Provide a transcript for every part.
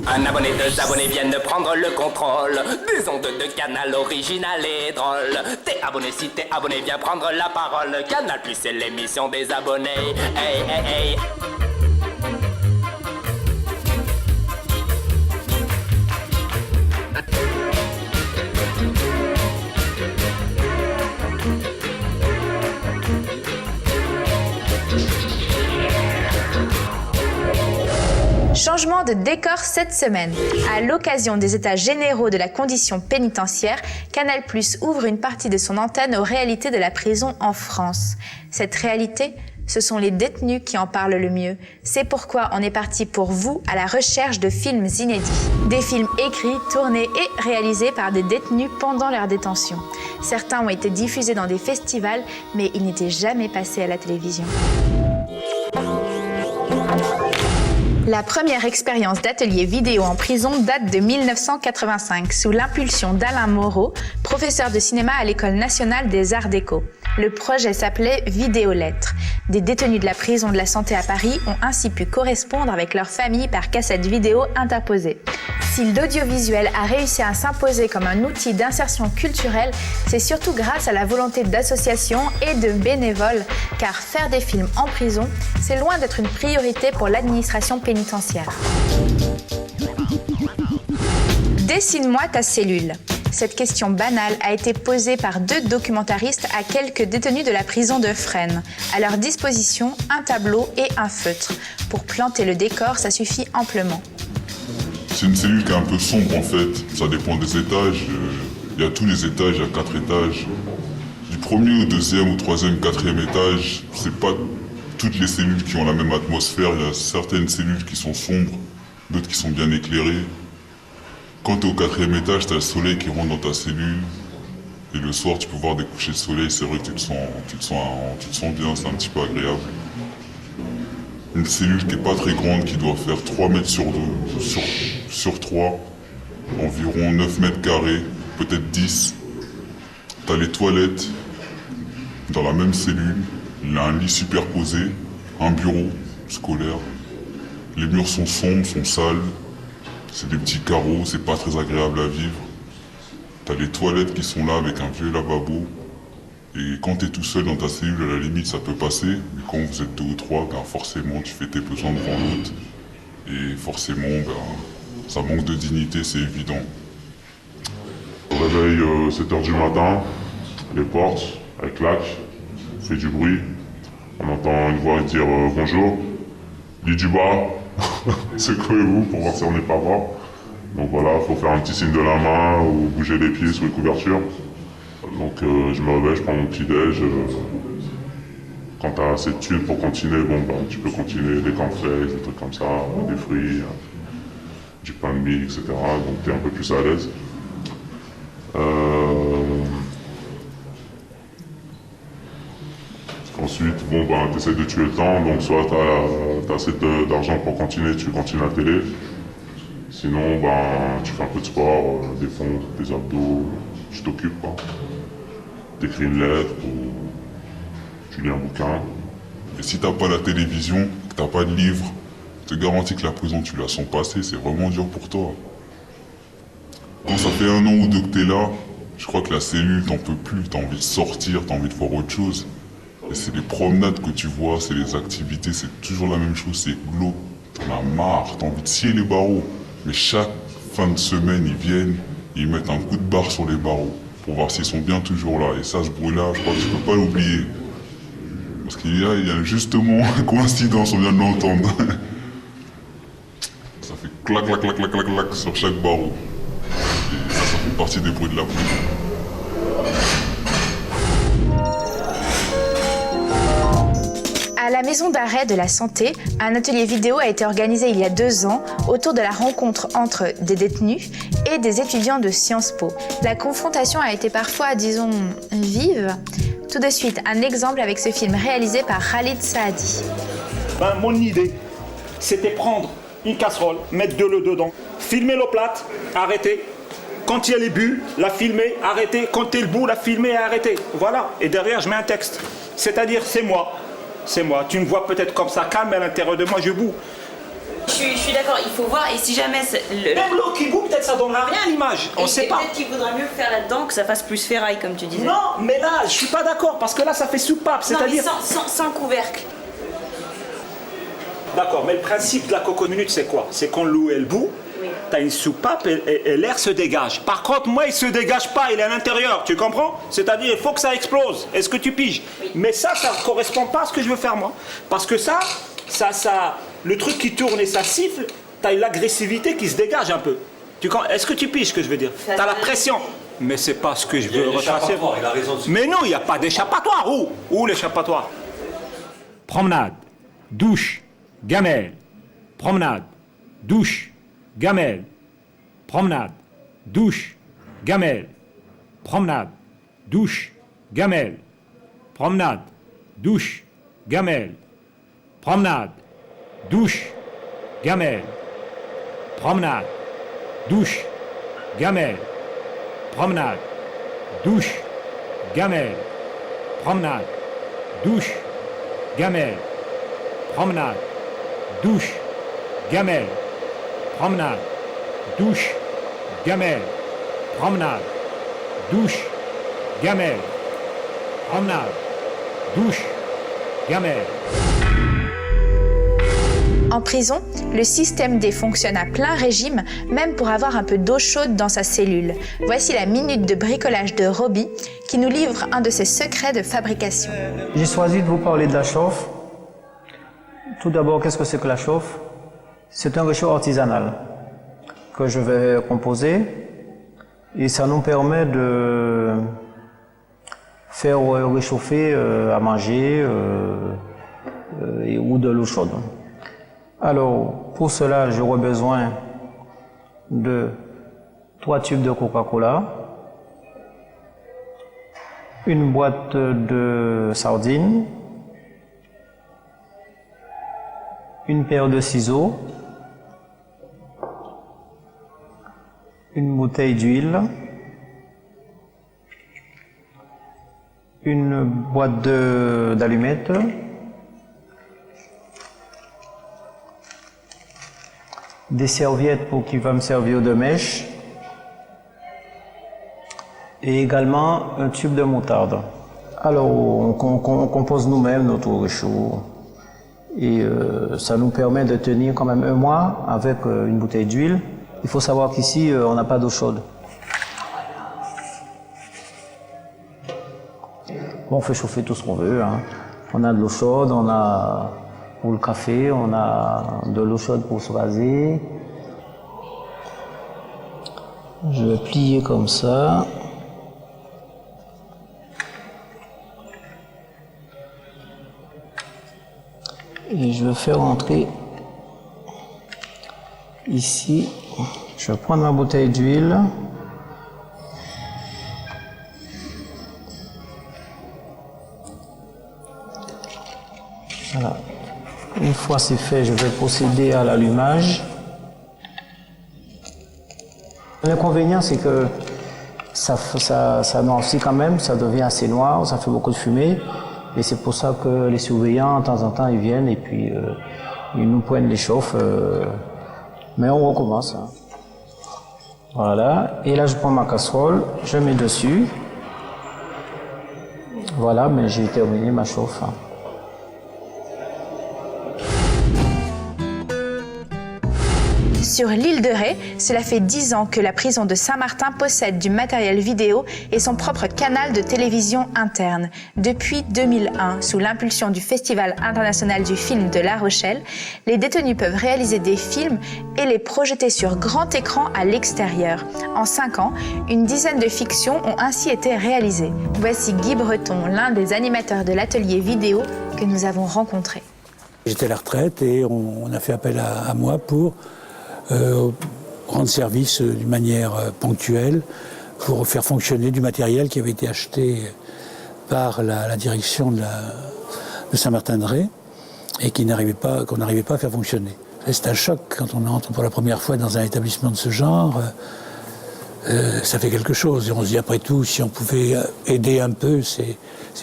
Un abonné, deux abonnés viennent de prendre le contrôle des ondes de Canal original et drôle. T'es abonné, si t'es abonné, viens prendre la parole. Canal Plus, c'est l'émission des abonnés. Hey, hey, hey. Changement de décor cette semaine. À l'occasion des états généraux de la condition pénitentiaire, Canal+ ouvre une partie de son antenne aux réalités de la prison en France. Cette réalité, ce sont les détenus qui en parlent le mieux. C'est pourquoi on est parti pour vous à la recherche de films inédits. Des films écrits, tournés et réalisés par des détenus pendant leur détention. Certains ont été diffusés dans des festivals, mais ils n'étaient jamais passés à la télévision. La première expérience d'atelier vidéo en prison date de 1985, sous l'impulsion d'Alain Moreau, professeur de cinéma à l'École nationale des arts déco. Le projet s'appelait Vidéolettres. Des détenus de la prison de la Santé à Paris ont ainsi pu correspondre avec leur famille par cassette vidéo interposée. Si l'audiovisuel a réussi à s'imposer comme un outil d'insertion culturelle, c'est surtout grâce à la volonté d'associations et de bénévoles, car faire des films en prison, c'est loin d'être une priorité pour l'administration pénitentiaire. Dessine-moi ta cellule. Cette question banale a été posée par deux documentaristes à quelques détenus de la prison de Fresnes. À leur disposition, un tableau et un feutre. Pour planter le décor, ça suffit amplement. C'est une cellule qui est un peu sombre en fait, ça dépend des étages. Il y a tous les étages, il y a 4 étages. Du premier au deuxième, au troisième, quatrième étage, c'est pas toutes les cellules qui ont la même atmosphère. Il y a certaines cellules qui sont sombres, d'autres qui sont bien éclairées. Quand tu es au 4e étage, tu as le soleil qui rentre dans ta cellule. Et le soir, tu peux voir des couchers de soleil. C'est vrai que tu te sens bien, c'est un petit peu agréable. Une cellule qui n'est pas très grande, qui doit faire 3 mètres sur 3, environ 9 mètres carrés, peut-être 10. Tu as les toilettes dans la même cellule. Il y a un lit superposé, un bureau scolaire. Les murs sont sombres, sont sales. C'est des petits carreaux, c'est pas très agréable à vivre. T'as les toilettes qui sont là avec un vieux lavabo. Et quand t'es tout seul dans ta cellule, à la limite, ça peut passer. Mais quand vous êtes 2 ou 3, ben forcément, tu fais tes besoins devant l'autre. Et forcément, ça manque de dignité, c'est évident. Au réveil, 7h du matin, les portes, elles claquent, on fait du bruit. On entend une voix dire bonjour, lit du bas. Secouez-vous pour voir si on n'est pas mort. Donc voilà, il faut faire un petit signe de la main ou bouger les pieds sous les couvertures. Donc je me réveille, je prends mon petit-déj. Quand tu as assez de thunes pour continuer, tu peux continuer des cornflakes, des trucs comme ça, des fruits, du pain de mie, etc. Donc tu es un peu plus à l'aise. Ensuite, tu essaies de tuer le temps, donc soit tu as assez d'argent pour continuer, tu continues la télé. Sinon, tu fais un peu de sport, des pompes, des abdos, tu t'occupes quoi. T'écris une lettre ou tu lis un bouquin. Et si t'as pas la télévision, que t'as pas de livre, je te garantis que la prison, tu la sens passer, c'est vraiment dur pour toi. Quand ça fait 1 an ou 2 que t'es là, je crois que la cellule, t'en peux plus, t'as envie de sortir, t'as envie de voir autre chose. Et c'est les promenades que tu vois, c'est les activités, c'est toujours la même chose, c'est glauque. T'en as marre, t'as envie de scier les barreaux. Mais chaque fin de semaine, ils viennent, ils mettent un coup de barre sur les barreaux pour voir s'ils sont bien toujours là. Et ça, ce bruit-là, je crois que tu peux pas l'oublier. Parce qu'il y a justement une coïncidence, on vient de l'entendre. Ça fait clac, clac, clac, clac, clac, clac sur chaque barreau. Et ça fait partie des bruits de la prison. À la maison d'arrêt de la Santé, un atelier vidéo a été organisé il y a 2 ans autour de la rencontre entre des détenus et des étudiants de Sciences Po. La confrontation a été parfois, disons, vive. Tout de suite, un exemple avec ce film réalisé par Khalid Saadi. Mon idée, c'était prendre une casserole, mettre de l'eau dedans, filmer l'eau plate, arrêter. Quand il y a les bulles, la filmer, arrêter. Quand il y a le bout, la filmer et arrêter. Voilà. Et derrière, je mets un texte. C'est-à-dire, c'est moi. C'est moi. Tu me vois peut-être comme ça, calme, mais à l'intérieur de moi, je boue. je suis d'accord, il faut voir, et si jamais... Même l'eau qui bout, peut-être ça donnera rien à l'image, on sait pas. Peut-être qu'il vaudra mieux faire là-dedans que ça fasse plus ferraille, comme tu disais. Non, mais là, je suis pas d'accord, parce que là, ça fait soupape, c'est-à-dire... Sans couvercle. D'accord, mais le principe de la coco minute, c'est quoi? C'est qu'on loue le bout, oui. T'as une soupape et l'air se dégage. Par contre, moi, il se dégage pas, il est à l'intérieur, tu comprends? C'est-à-dire, il faut que ça explose. Est-ce que tu piges? Oui. Mais ça correspond pas à ce que je veux faire, moi. Parce que ça, le truc qui tourne et ça siffle, t'as l'agressivité qui se dégage un peu. Est-ce que tu piges ce que je veux dire? T'as la pression. Mais c'est pas ce que je veux retracer. Il a raison de... Mais non, il n'y a pas d'échappatoire. Où l'échappatoire? Promenade, douche, gamelle, promenade, douche, gamelle, promenade, douche, gamelle, promenade, douche, gamelle, promenade, douche, gamelle, promenade, douche, gamelle, promenade, douche, gamelle, promenade, douche, gamelle, promenade, douche, gamelle, promenade, douche, gamelle, promenade, douche, gamelle, promenade, douche, gamelle, promenade, douche, gamelle. En prison, le système D fonctionne à plein régime, même pour avoir un peu d'eau chaude dans sa cellule. Voici la minute de bricolage de Roby, qui nous livre un de ses secrets de fabrication. J'ai choisi de vous parler de la chauffe. Tout d'abord, qu'est-ce que c'est que la chauffe? C'est un réchaud artisanal que je vais composer et ça nous permet de faire réchauffer à manger ou de l'eau chaude. Alors, pour cela, j'aurai besoin de 3 tubes de Coca-Cola, une boîte de sardines, une paire de ciseaux, une bouteille d'huile, une boîte d'allumettes, des serviettes pour qui va me servir de mèche et également un tube de moutarde. Alors on compose nous-mêmes notre réchaud et ça nous permet de tenir quand même 1 mois avec une bouteille d'huile. Il faut savoir qu'ici on n'a pas d'eau chaude. Bon, on fait chauffer tout ce qu'on veut, hein. On a de l'eau chaude, on a pour le café, on a de l'eau chaude pour se raser. Je vais plier comme ça. Et je vais faire entrer ici. Je vais prendre ma bouteille d'huile. Voilà. Une fois c'est fait, je vais procéder à l'allumage. L'inconvénient, c'est que ça noircit quand même, ça devient assez noir, ça fait beaucoup de fumée. Et c'est pour ça que les surveillants, de temps en temps, ils viennent et puis ils nous prennent les chauffes. Mais on recommence. Hein. Voilà. Et là, je prends ma casserole, je mets dessus. Voilà, mais j'ai terminé ma chauffe. Hein. Sur l'île de Ré, cela fait 10 ans que la prison de Saint-Martin possède du matériel vidéo et son propre canal de télévision interne. Depuis 2001, sous l'impulsion du Festival international du film de La Rochelle, les détenus peuvent réaliser des films et les projeter sur grand écran à l'extérieur. En 5 ans, une dizaine de fictions ont ainsi été réalisées. Voici Guy Breton, l'un des animateurs de l'atelier vidéo que nous avons rencontré. J'étais à la retraite et on a fait appel à moi pour rendre service d'une manière ponctuelle pour faire fonctionner du matériel qui avait été acheté par la direction de Saint-Martin-de-Ré et qu'on n'arrivait pas à faire fonctionner. C'est un choc quand on entre pour la première fois dans un établissement de ce genre. Ça fait quelque chose et on se dit après tout si on pouvait aider un peu ces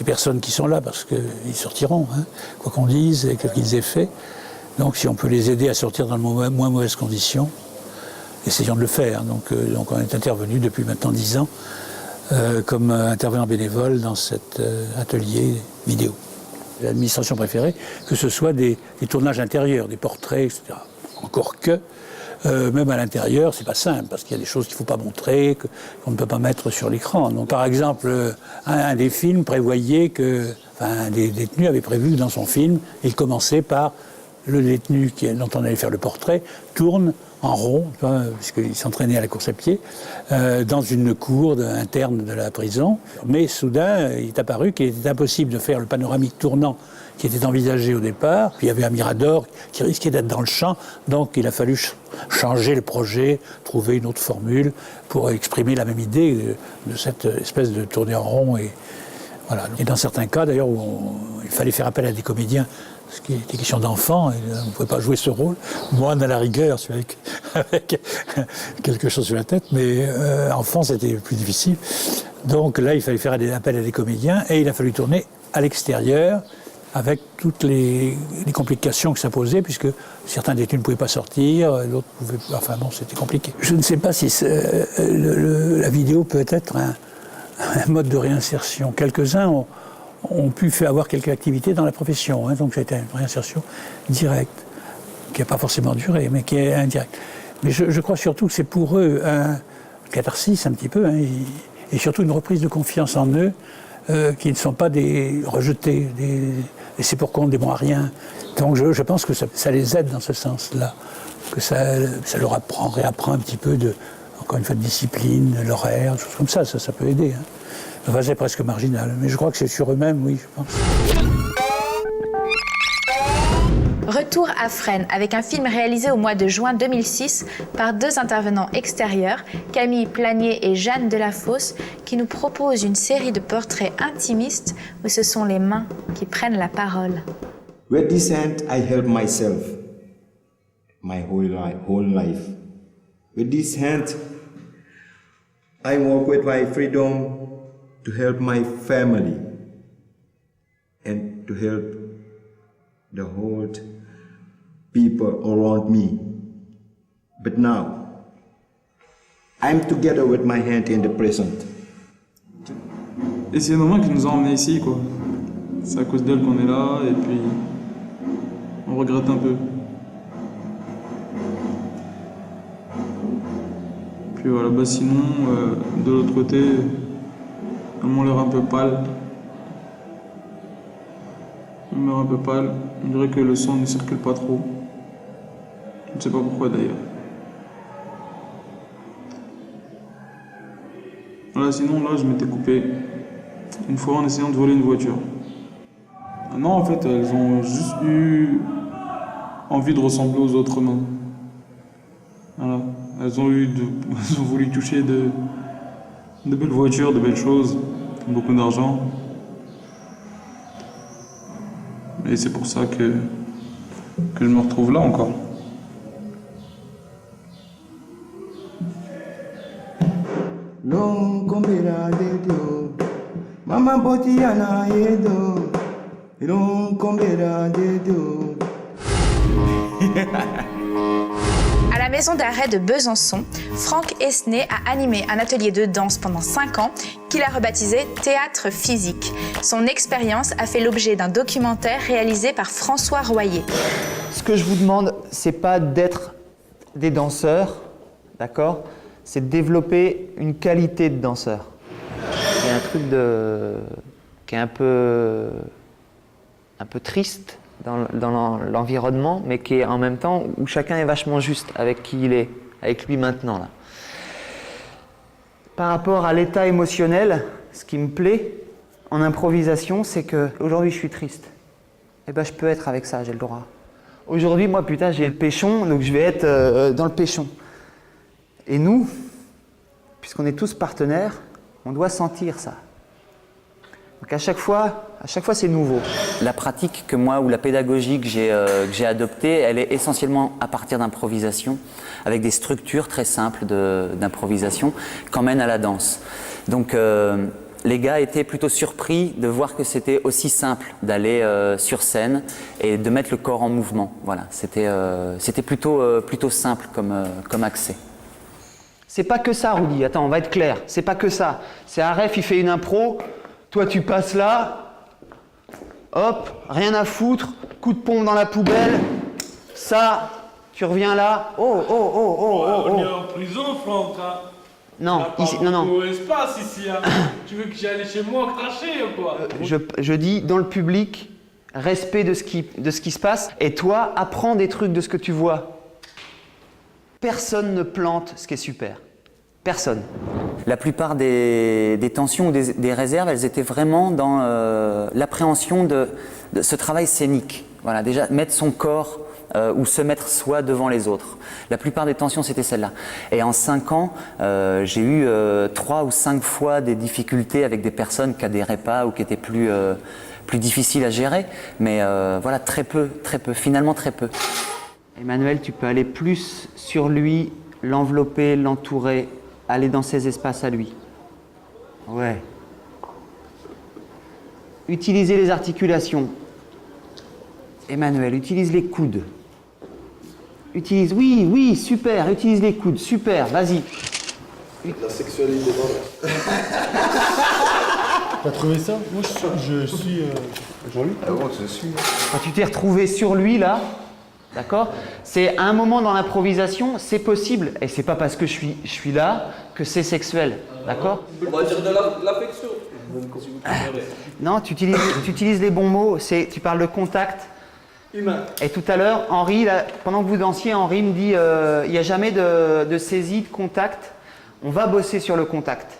personnes qui sont là parce qu'ils sortiront, hein, quoi qu'on dise et quoi qu'ils aient fait. Donc si on peut les aider à sortir dans de moins mauvaises conditions, essayons de le faire. Donc on est intervenu depuis maintenant 10 ans comme intervenant bénévole dans cet atelier vidéo. L'administration préférait que ce soit des tournages intérieurs, des portraits, etc. Encore que, même à l'intérieur, c'est pas simple, parce qu'il y a des choses qu'il ne faut pas montrer, qu'on ne peut pas mettre sur l'écran. Donc, par exemple, un des films prévoyait que, un des détenus avait prévu que dans son film, il commençait par le détenu dont on allait faire le portrait, tourne en rond, puisqu'il s'entraînait à la course à pied, dans une cour interne de la prison. Mais soudain, il est apparu qu'il était impossible de faire le panoramique tournant qui était envisagé au départ. Puis il y avait un mirador qui risquait d'être dans le champ, donc il a fallu changer le projet, trouver une autre formule pour exprimer la même idée de cette espèce de tournée en rond. Et, voilà. Et dans certains cas, d'ailleurs, il fallait faire appel à des comédiens, parce qu'il était question d'enfants, et on ne pouvait pas jouer ce rôle. Moi, à la rigueur, avec quelque chose sur la tête, mais enfant, c'était plus difficile. Donc là, il fallait faire appel à des comédiens, et il a fallu tourner à l'extérieur, avec toutes les complications que ça posait, puisque certains détenus ne pouvaient pas sortir, d'autres pouvaient... Enfin bon, c'était compliqué. Je ne sais pas si la vidéo peut être un mode de réinsertion. Quelques-uns ont pu avoir quelques activités dans la profession, donc ça a été une réinsertion directe, qui n'a pas forcément duré, mais qui est indirecte. Mais je crois surtout que c'est pour eux un catharsis un petit peu, et surtout une reprise de confiance en eux, qui ne sont pas des rejetés, des laissés pour compte, des bons à rien. Donc je pense que ça les aide dans ce sens-là, que ça leur réapprend un petit peu encore une fois, de discipline, l'horaire, des choses comme ça peut aider. Enfin, c'est presque marginal, mais je crois que c'est sur eux-mêmes, oui, je pense. Retour à Fresnes avec un film réalisé au mois de juin 2006 par 2 intervenants extérieurs, Camille Planier et Jeanne Delafosse, qui nous proposent une série de portraits intimistes où ce sont les mains qui prennent la parole. With this hand, I help myself, my whole life. With this hand, I work with my freedom to help my family and to help the whole people around me. But now, I'm together with my hand in the present. Et c'est nos mains qui nous ont emmenés ici, quoi. C'est à cause d'elles qu'on est là, et puis on regrette un peu. Puis voilà, bah sinon, de l'autre côté, elles m'ont l'air un peu pâle. Elles m'ont l'air un peu pâle. On dirait que le sang ne circule pas trop. Je ne sais pas pourquoi d'ailleurs. Voilà, sinon là, je m'étais coupé une fois en essayant de voler une voiture. Non, en fait, elles ont juste eu envie de ressembler aux autres mains. Voilà. Elles ont voulu toucher de belles voitures, de belles choses, beaucoup d'argent. Et c'est pour ça que je me retrouve là encore. Non, combera de Dieu, maman botiana edo, non, combera de Dieu. À la maison d'arrêt de Besançon, Franck Esnay a animé un atelier de danse pendant 5 ans qu'il a rebaptisé Théâtre physique. Son expérience a fait l'objet d'un documentaire réalisé par François Royer. Ce que je vous demande, c'est pas d'être des danseurs, d'accord ? C'est de développer une qualité de danseur. Il y a un truc qui est un peu triste dans l'environnement, mais qui est en même temps où chacun est vachement juste avec qui il est, avec lui maintenant. Là. Par rapport à l'état émotionnel, ce qui me plaît en improvisation, c'est que aujourd'hui je suis triste. Et ben je peux être avec ça, j'ai le droit. Aujourd'hui, moi, putain, j'ai le péchon, donc je vais être dans le péchon. Et nous, puisqu'on est tous partenaires, on doit sentir ça. Donc à chaque fois, c'est nouveau. La pratique que moi, ou la pédagogie que j'ai adoptée, elle est essentiellement à partir d'improvisation, avec des structures très simples d'improvisation qu'emmène à la danse. Donc les gars étaient plutôt surpris de voir que c'était aussi simple d'aller sur scène et de mettre le corps en mouvement. Voilà, c'était plutôt simple comme accès. C'est pas que ça, Rudy. Attends, on va être clair. C'est pas que ça. C'est Aref, il fait une impro. Toi, tu passes là. Hop, rien à foutre. Coup de pompe dans la poubelle. Ça, tu reviens là. Oh. On est en prison, Franck. Hein. Non, ici, non. Espace ici. Hein. Tu veux que j'aille chez moi cracher ou quoi? Je dis dans le public, respect de ce qui se passe. Et toi, apprends des trucs de ce que tu vois. Personne ne plante ce qui est super. Personne. La plupart des tensions ou des réserves, elles étaient vraiment dans l'appréhension de ce travail scénique. Voilà, déjà mettre son corps ou se mettre soi devant les autres. La plupart des tensions, c'était celle-là. Et en 5 ans, j'ai eu 3 ou 5 fois des difficultés avec des personnes qui n'adhéraient pas ou qui étaient plus difficiles à gérer. Mais voilà, très peu, finalement très peu. Emmanuel, tu peux aller plus sur lui, l'envelopper, l'entourer, aller dans ses espaces à lui. Ouais. Utilisez les articulations. Emmanuel, utilise les coudes. Oui, super, utilise les coudes, super, vas-y. La sexualité dans l'air. T'as trouvé ça? Moi, je suis Jean-Luc. Ah bon, je suis. Quand tu t'es retrouvé sur lui, là, d'accord? C'est un moment dans l'improvisation, c'est possible. Et c'est pas parce que je suis là que c'est sexuel, d'accord? On va dire de l'affection. Non, tu utilises les bons mots. Tu parles de contact. Humain. Et tout à l'heure, Henri, là, pendant que vous dansiez, Henri me dit il n'y a jamais de saisie, de contact. On va bosser sur le contact.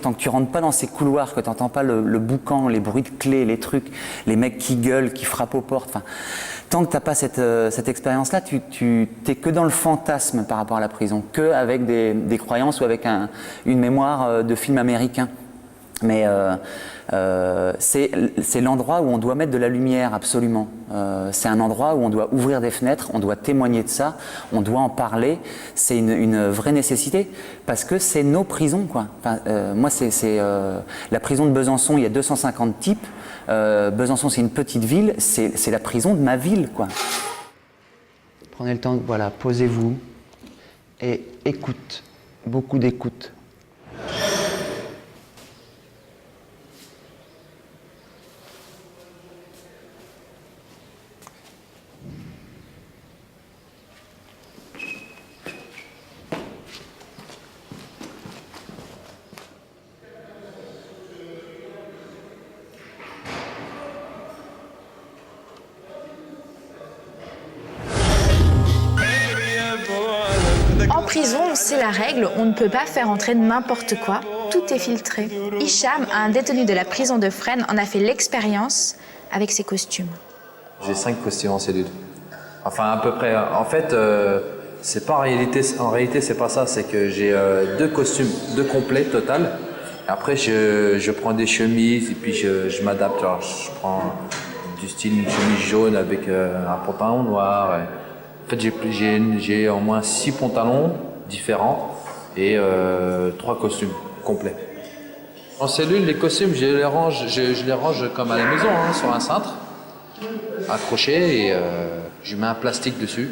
Tant que tu rentres pas dans ces couloirs, que tu n'entends pas le boucan, les bruits de clés, les trucs, les mecs qui gueulent, qui frappent aux portes, tant que tu n'as pas cette expérience-là, tu n'es que dans le fantasme par rapport à la prison, que avec des croyances ou avec une mémoire de film américain. Mais c'est l'endroit où on doit mettre de la lumière, absolument. C'est un endroit où on doit ouvrir des fenêtres, on doit témoigner de ça, on doit en parler. C'est une vraie nécessité parce que c'est nos prisons, quoi. Enfin, moi, c'est la prison de Besançon, il y a 250 types. Besançon, c'est une petite ville, c'est la prison de ma ville, quoi. Prenez le temps, voilà, posez-vous et écoute, beaucoup d'écoute. En prison, c'est la règle, on ne peut pas faire entrer n'importe quoi, tout est filtré. Hicham, un détenu de la prison de Fresnes, en a fait l'expérience avec ses costumes. J'ai 5 costumes en cellule. Enfin, à peu près. En fait, c'est pas en réalité, c'est pas ça. C'est que j'ai 2 costumes, 2 complets total. Après, je prends des chemises et puis je m'adapte. Alors, je prends du style une chemise jaune avec un pantalon noir. En fait, j'ai au moins 6 pantalons différents et 3 costumes complets. En cellule, les costumes, je les range comme à la maison, hein, sur un cintre, accroché, et je mets un plastique dessus.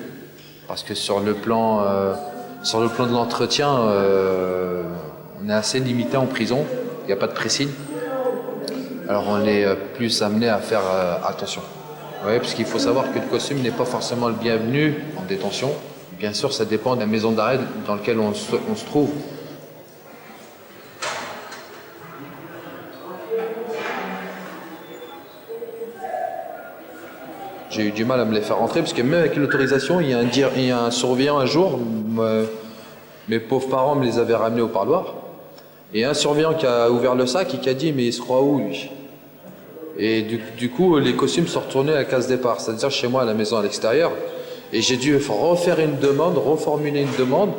Parce que sur le plan de l'entretien, on est assez limité en prison, il n'y a pas de pressing. Alors on est plus amené à faire attention. Oui, parce qu'il faut savoir que le costume n'est pas forcément le bienvenu en détention. Bien sûr, ça dépend de la maison d'arrêt dans laquelle on se trouve. J'ai eu du mal à me les faire rentrer, parce que même avec l'autorisation, il y a un surveillant un jour, mes pauvres parents me les avaient ramenés au parloir, et un surveillant qui a ouvert le sac et qui a dit « mais il se croit où lui ?» Et du coup, les costumes sont retournés à la case départ, c'est-à-dire chez moi à la maison à l'extérieur. Et j'ai dû refaire une demande, reformuler une demande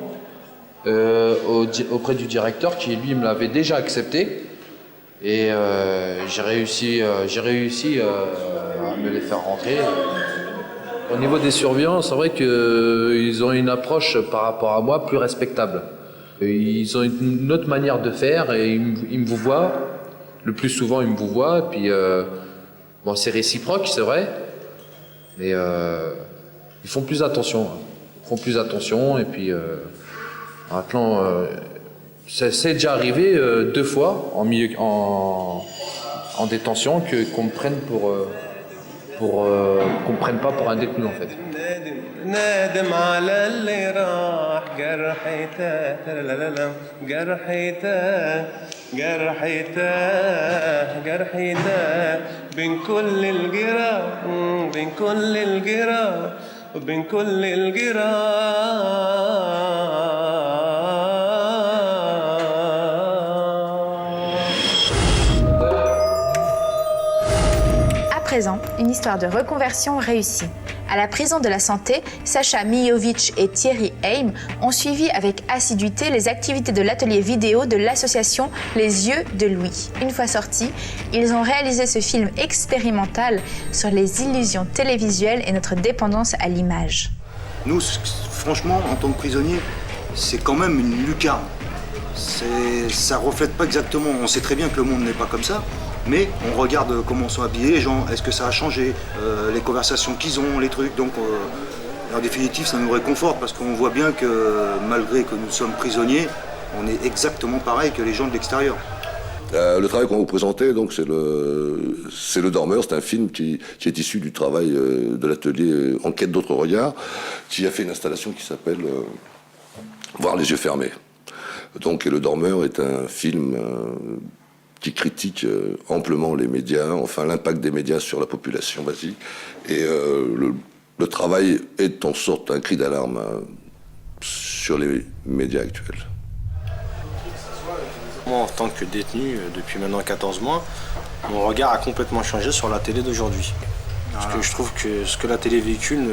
auprès du directeur qui, lui, me l'avait déjà accepté. Et j'ai réussi à me les faire rentrer. Au niveau des surveillants, c'est vrai qu'ils ont une approche par rapport à moi plus respectable. Ils ont une autre manière de faire et ils me vous voient. Le plus souvent, ils me vous voient. Et puis, bon, c'est réciproque, c'est vrai. Mais ils font plus attention. Ils font plus attention. Et puis, maintenant, c'est déjà arrivé 2 fois en détention qu'on me prenne qu'on me prenne pas pour un détenu en fait. نادم على اللي راح جرحيته جرحيته جرحيته جرحيته بين كل الجراح بين كل الجراح وبين كل À présent, une histoire de reconversion réussie. À la prison de la Santé, Sacha Mijovic et Thierry Heim ont suivi avec assiduité les activités de l'atelier vidéo de l'association Les Yeux de Louis. Une fois sortis, ils ont réalisé ce film expérimental sur les illusions télévisuelles et notre dépendance à l'image. Nous, franchement, en tant que prisonniers, c'est quand même une lucarne. Ça reflète pas exactement, on sait très bien que le monde n'est pas comme ça, mais on regarde comment sont habillés les gens, est-ce que ça a changé, les conversations qu'ils ont, les trucs, donc en définitive ça nous réconforte parce qu'on voit bien que malgré que nous sommes prisonniers, on est exactement pareil que les gens de l'extérieur. Le travail qu'on vous présentait, donc, c'est le Dormeur. C'est un film qui est issu du travail de l'atelier En quête d'autres regards, qui a fait une installation qui s'appelle Voir les yeux fermés. Donc, et Le Dormeur est un film qui critique amplement les médias, enfin l'impact des médias sur la population basique. Et le travail est en sorte un cri d'alarme sur les médias actuels. Moi, en tant que détenu, depuis maintenant 14 mois, mon regard a complètement changé sur la télé d'aujourd'hui. Parce que je trouve que ce que la télé véhicule,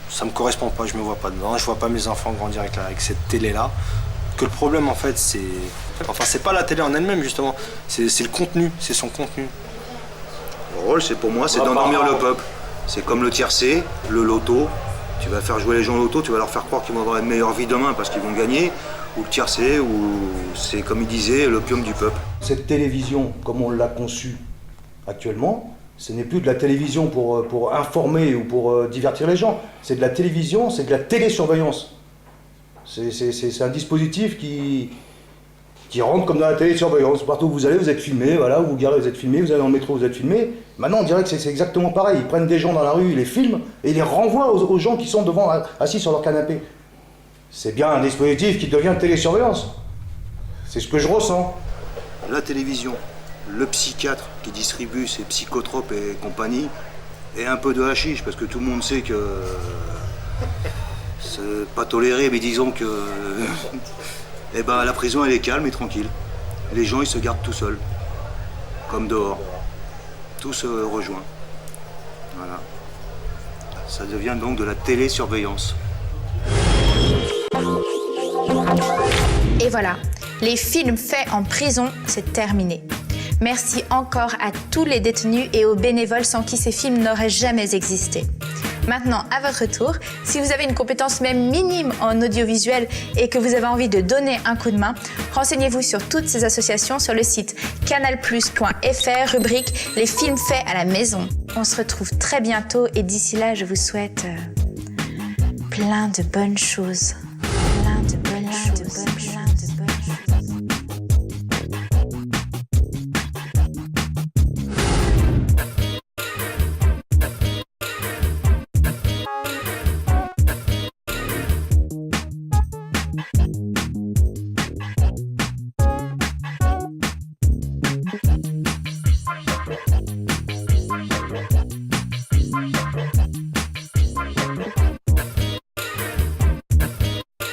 ça me correspond pas, je me vois pas dedans, je vois pas mes enfants grandir avec cette télé-là. Que le problème, en fait, c'est pas la télé en elle-même, justement, c'est le contenu, c'est son contenu. Le rôle, pour moi, c'est d'endormir le peuple. C'est comme le tiercé, le loto. Tu vas faire jouer les gens au loto, tu vas leur faire croire qu'ils vont avoir une meilleure vie demain parce qu'ils vont gagner. Ou le tiercé, ou c'est, comme il disait, l'opium du peuple. Cette télévision, comme on l'a conçue actuellement, ce n'est plus de la télévision pour informer ou pour divertir les gens. C'est de la télévision, c'est de la télésurveillance. C'est un dispositif qui rentre comme dans la télésurveillance. Partout où vous allez, vous êtes filmé, voilà, vous garez, vous êtes filmé, vous allez dans le métro, vous êtes filmé. Maintenant, on dirait que c'est exactement pareil. Ils prennent des gens dans la rue, ils les filment et ils les renvoient aux gens qui sont devant, assis sur leur canapé. C'est bien un dispositif qui devient télésurveillance. C'est ce que je ressens. La télévision, le psychiatre qui distribue ses psychotropes et compagnie, et un peu de hashish, parce que tout le monde sait que c'est pas toléré, mais disons que eh ben, la prison elle est calme et tranquille. Les gens ils se gardent tout seuls, comme dehors. Tout se rejoint. Voilà. Ça devient donc de la télésurveillance. Et voilà, les films faits en prison, c'est terminé. Merci encore à tous les détenus et aux bénévoles sans qui ces films n'auraient jamais existé. Maintenant, à votre tour, si vous avez une compétence même minime en audiovisuel et que vous avez envie de donner un coup de main, renseignez-vous sur toutes ces associations sur le site canalplus.fr, rubrique « Les films faits à la maison ». On se retrouve très bientôt et d'ici là, je vous souhaite plein de bonnes choses.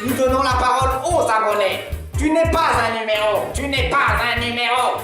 Nous donnons la parole aux abonnés. Tu n'es pas un numéro. Tu n'es pas un numéro.